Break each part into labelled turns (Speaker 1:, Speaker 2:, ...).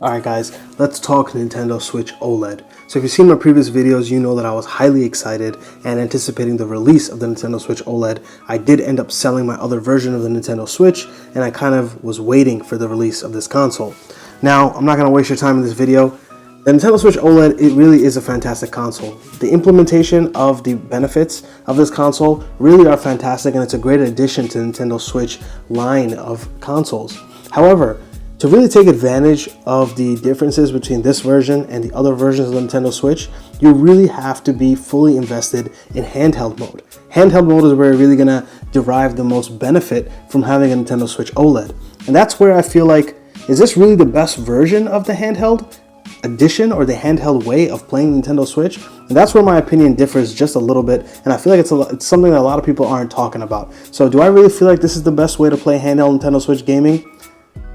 Speaker 1: Alright guys, let's talk Nintendo Switch OLED. So if you've seen my previous videos, you know that I was highly excited and anticipating the release of the Nintendo Switch OLED. I did end up selling my other version of the Nintendo Switch, and I kind of was waiting for the release of this console. Now, I'm not going to waste your time in this video. The Nintendo Switch OLED, it really is a fantastic console. The implementation of the benefits of this console really are fantastic, and it's a great addition to the Nintendo Switch line of consoles. However, to really take advantage of the differences between this version and the other versions of the Nintendo Switch, you really have to be fully invested in handheld mode. Handheld mode is where you're really going to derive the most benefit from having a Nintendo Switch OLED. And that's where I feel like, is this really the best version of the handheld edition or the handheld way of playing Nintendo Switch? And that's where my opinion differs just a little bit, and I feel like it's something that a lot of people aren't talking about. So do I really feel like this is the best way to play handheld Nintendo Switch gaming?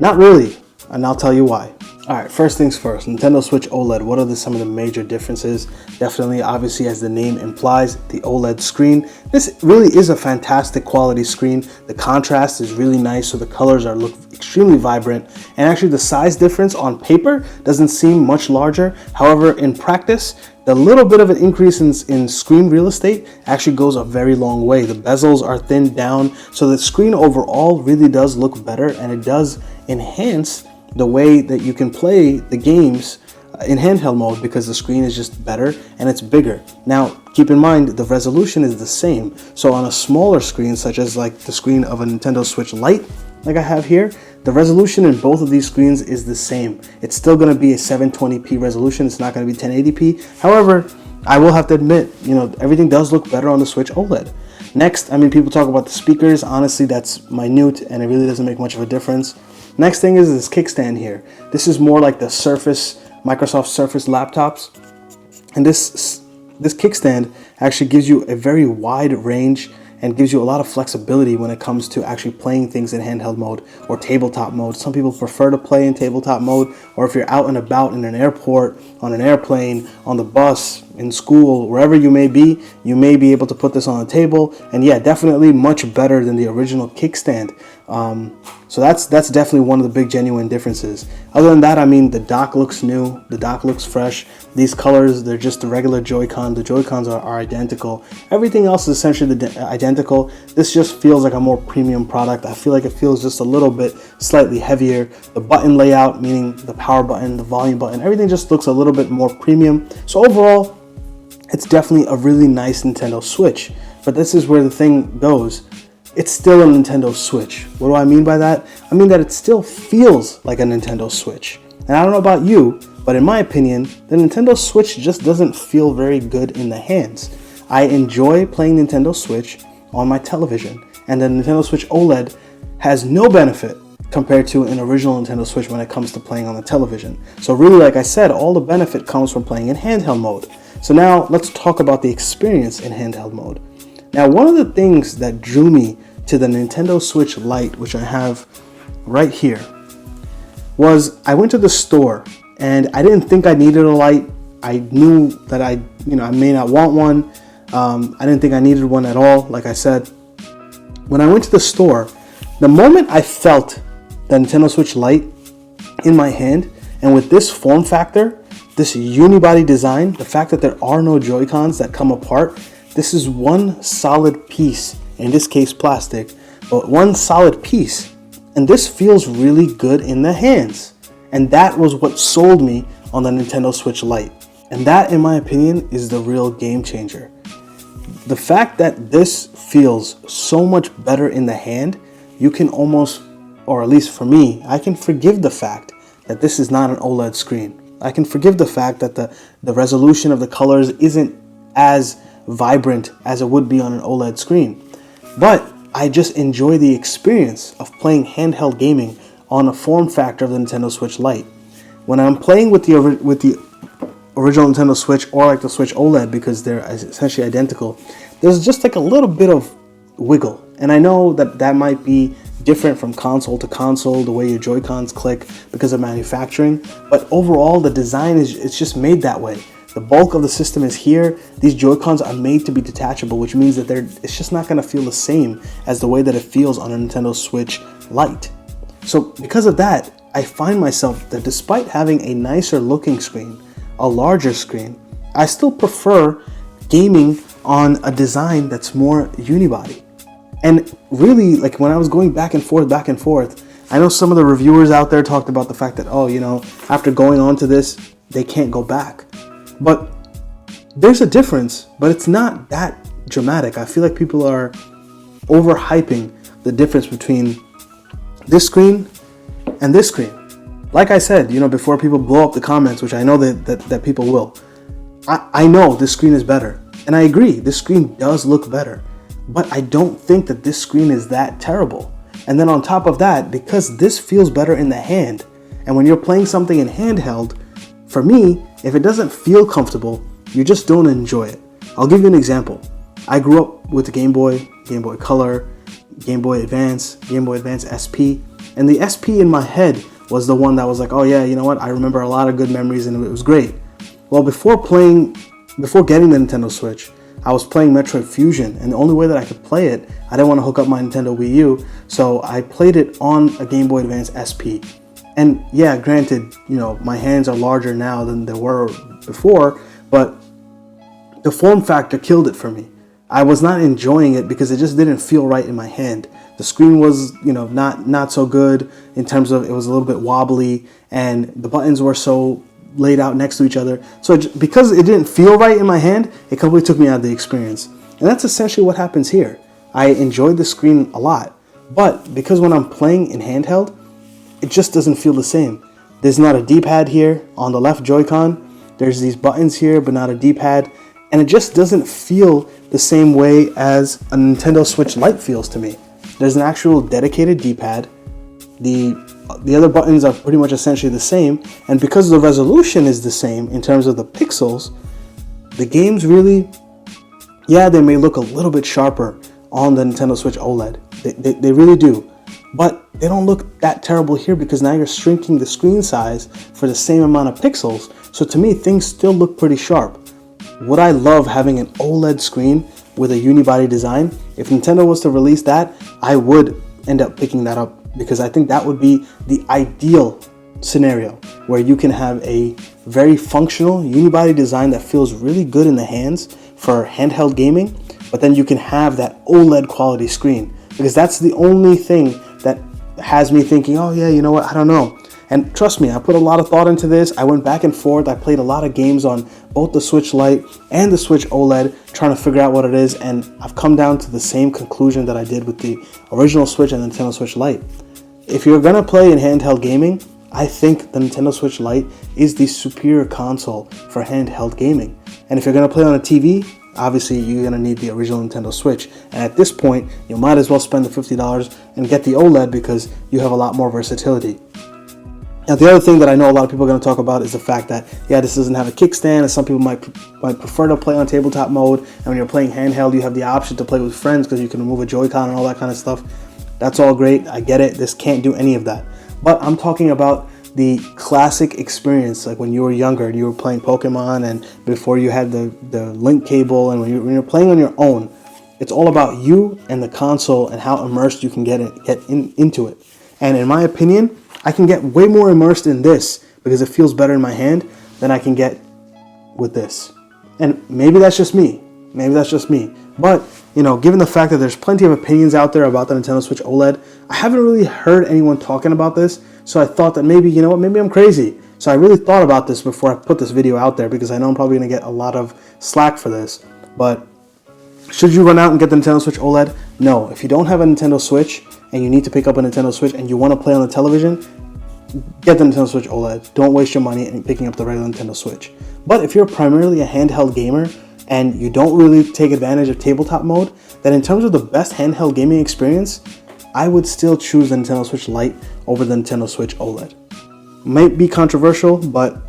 Speaker 1: Not really, and I'll tell you why. Alright, first things first, Nintendo Switch OLED. What are some of the major differences? Definitely, obviously, as the name implies, the OLED screen. This really is a fantastic quality screen. The contrast is really nice, so the colors look extremely vibrant. And actually, the size difference on paper doesn't seem much larger. However, in practice, the little bit of an increase in screen real estate actually goes a very long way. The bezels are thinned down, so the screen overall really does look better, and it does enhance the way that you can play the games in handheld mode because the screen is just better and it's bigger. Now, keep in mind the resolution is the same. So on a smaller screen, such as like the screen of a Nintendo Switch Lite, like I have here, the resolution in both of these screens is the same. It's still going to be a 720p resolution. It's not going to be 1080p. However, I will have to admit, everything does look better on the Switch OLED. Next, people talk about the speakers. Honestly, that's minute and it really doesn't make much of a difference. Next thing is this kickstand here. This is more like the Surface, Microsoft Surface laptops. And this kickstand actually gives you a very wide range and gives you a lot of flexibility when it comes to actually playing things in handheld mode or tabletop mode. Some people prefer to play in tabletop mode, or if you're out and about in an airport, on an airplane, on the bus, in school, wherever you may be able to put this on a table. And yeah, definitely much better than the original kickstand. So that's definitely one of the big genuine differences. Other than that, the dock looks new, the dock looks fresh. These colors, they're just the regular Joy-Con. The Joy-Cons are identical. Everything else is essentially identical. This just feels like a more premium product. I feel like it feels just a little bit slightly heavier. The button layout, meaning the power button, the volume button, everything just looks a little bit more premium. So overall, it's definitely a really nice Nintendo Switch. But this is where the thing goes. It's still a Nintendo Switch. What do I mean by that? I mean that it still feels like a Nintendo Switch. And I don't know about you, but in my opinion, the Nintendo Switch just doesn't feel very good in the hands. I enjoy playing Nintendo Switch on my television, and the Nintendo Switch OLED has no benefit compared to an original Nintendo Switch when it comes to playing on the television. So really, like I said, all the benefit comes from playing in handheld mode. So now let's talk about the experience in handheld mode. Now, one of the things that drew me to the Nintendo Switch Lite, which I have right here, was I went to the store and I didn't think I needed a Lite. I knew that I may not want one. I didn't think I needed one at all, like I said. When I went to the store, the moment I felt the Nintendo Switch Lite in my hand, and with this form factor, this unibody design, the fact that there are no Joy-Cons that come apart, this is one solid piece, in this case plastic, but one solid piece. And this feels really good in the hands. And that was what sold me on the Nintendo Switch Lite. And that, in my opinion, is the real game changer. The fact that this feels so much better in the hand, you can almost, or at least for me, I can forgive the fact that this is not an OLED screen. I can forgive the fact that the resolution of the colors isn't as vibrant as it would be on an OLED screen. But I just enjoy the experience of playing handheld gaming on a form factor of the Nintendo Switch Lite. When I'm playing with the original Nintendo Switch or like the Switch OLED, because they're essentially identical, there's just like a little bit of wiggle. And I know that might be different from console to console, the way your Joy-Cons click because of manufacturing, but overall the design it's just made that way. The bulk of the system is here. These Joy-Cons are made to be detachable, which means that it's just not going to feel the same as the way that it feels on a Nintendo Switch Lite. So because of that, I find myself that despite having a nicer looking screen, a larger screen, I still prefer gaming on a design that's more unibody. And really, like when I was going back and forth, I know some of the reviewers out there talked about the fact that, oh, you know, after going on to this, they can't go back. But there's a difference, but it's not that dramatic. I feel like people are overhyping the difference between this screen and this screen. Like I said, you know, before people blow up the comments, which I know that people will, I know this screen is better. And I agree, this screen does look better. But I don't think that this screen is that terrible. And then on top of that, because this feels better in the hand, and when you're playing something in handheld, for me, if it doesn't feel comfortable, you just don't enjoy it. I'll give you an example. I grew up with the Game Boy Color, Game Boy Advance, Game Boy Advance SP, and the SP in my head was the one that was like, oh yeah, you know what, I remember a lot of good memories and it was great. Well, before getting the Nintendo Switch, I was playing Metroid Fusion, and the only way that I could play it, I didn't want to hook up my Nintendo Wii U, so I played it on a Game Boy Advance SP. And yeah, granted, you know, my hands are larger now than they were before, but the form factor killed it for me. I was not enjoying it because it just didn't feel right in my hand. The screen was, you know, not so good in terms of, it was a little bit wobbly, and the buttons were so laid out next to each other. So because it didn't feel right in my hand, it completely took me out of the experience. And that's essentially what happens here. I enjoyed the screen a lot, but because when I'm playing in handheld, it just doesn't feel the same. There's not a D-pad here on the left Joy-Con. There's these buttons here, but not a D-pad. And it just doesn't feel the same way as a Nintendo Switch Lite feels to me. There's an actual dedicated D-pad. The other buttons are pretty much essentially the same, and because the resolution is the same in terms of the pixels, the games really, yeah, they may look a little bit sharper on the Nintendo Switch OLED. They really do, but they don't look that terrible here because now you're shrinking the screen size for the same amount of pixels. So to me, things still look pretty sharp. Would I love having an OLED screen with a unibody design? If Nintendo was to release that, I would end up picking that up, because I think that would be the ideal scenario where you can have a very functional unibody design that feels really good in the hands for handheld gaming, but then you can have that OLED quality screen, because that's the only thing that has me thinking, oh yeah, you know what, I don't know. And trust me, I put a lot of thought into this. I went back and forth. I played a lot of games on both the Switch Lite and the Switch OLED, trying to figure out what it is, and I've come down to the same conclusion that I did with the original Switch and the Nintendo Switch Lite. If you're gonna play in handheld gaming, I think the Nintendo Switch Lite is the superior console for handheld gaming. And if you're gonna play on a TV, obviously you're gonna need the original Nintendo Switch. And at this point, you might as well spend the $50 and get the OLED because you have a lot more versatility. Now, the other thing that I know a lot of people are going to talk about is the fact that, yeah, this doesn't have a kickstand, and some people might prefer to play on tabletop mode, and when you're playing handheld, you have the option to play with friends because you can remove a Joy-Con and all that kind of stuff. That's all great. I get it. This can't do any of that. But I'm talking about the classic experience, like when you were younger and you were playing Pokemon, and before you had the link cable, and when you're playing on your own. It's all about you and the console and how immersed you can get into it. And in my opinion, I can get way more immersed in this because it feels better in my hand than I can get with this. And maybe that's just me. But, you know, given the fact that there's plenty of opinions out there about the Nintendo Switch OLED, I haven't really heard anyone talking about this. So I thought that maybe, you know what, maybe I'm crazy. So I really thought about this before I put this video out there, because I know I'm probably going to get a lot of slack for this. But should you run out and get the Nintendo Switch OLED? No. If you don't have a Nintendo Switch and you need to pick up a Nintendo Switch and you want to play on the television, get the Nintendo Switch OLED. Don't waste your money in picking up the regular Nintendo Switch. But if you're primarily a handheld gamer and you don't really take advantage of tabletop mode, then in terms of the best handheld gaming experience, I would still choose the Nintendo Switch Lite over the Nintendo Switch OLED. Might be controversial, but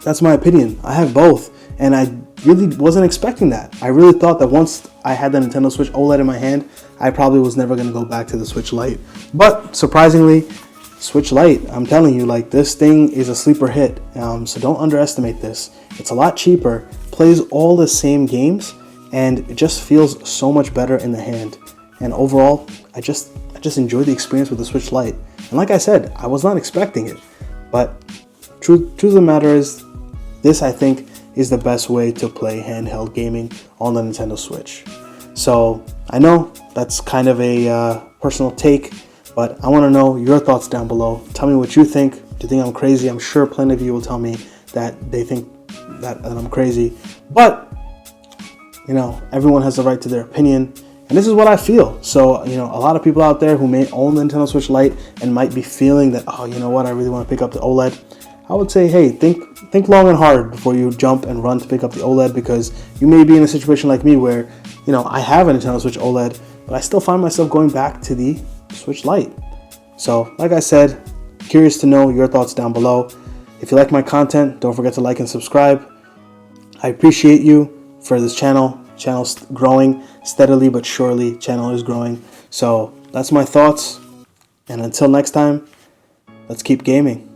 Speaker 1: that's my opinion. I have both, and I really wasn't expecting that. I really thought that once I had the Nintendo Switch OLED in my hand, I probably was never going to go back to the Switch Lite. But surprisingly, Switch Lite, I'm telling you, like, this thing is a sleeper hit. So don't underestimate this. It's a lot cheaper, plays all the same games, and it just feels so much better in the hand. And overall, I just just enjoy the experience with the Switch Lite. And like I said, I was not expecting it. But truth of the matter is, this I think is the best way to play handheld gaming on the Nintendo Switch. So I know that's kind of a personal take, but I want to know your thoughts down below. Tell me what you think. Do you think I'm crazy? I'm sure plenty of you will tell me that they think that I'm crazy. But, you know, everyone has the right to their opinion. And this is what I feel. So, you know, a lot of people out there who may own the Nintendo Switch Lite and might be feeling that, oh, you know what, I really want to pick up the OLED. I would say, hey, think long and hard before you jump and run to pick up the OLED, because you may be in a situation like me where, you know, I have a Nintendo Switch OLED, but I still find myself going back to the Switch Lite. So, like I said, curious to know your thoughts down below. If you like my content, don't forget to like and subscribe. I appreciate you for this channel. Channel's growing steadily but surely. Channel is growing. So that's my thoughts. And until next time, let's keep gaming.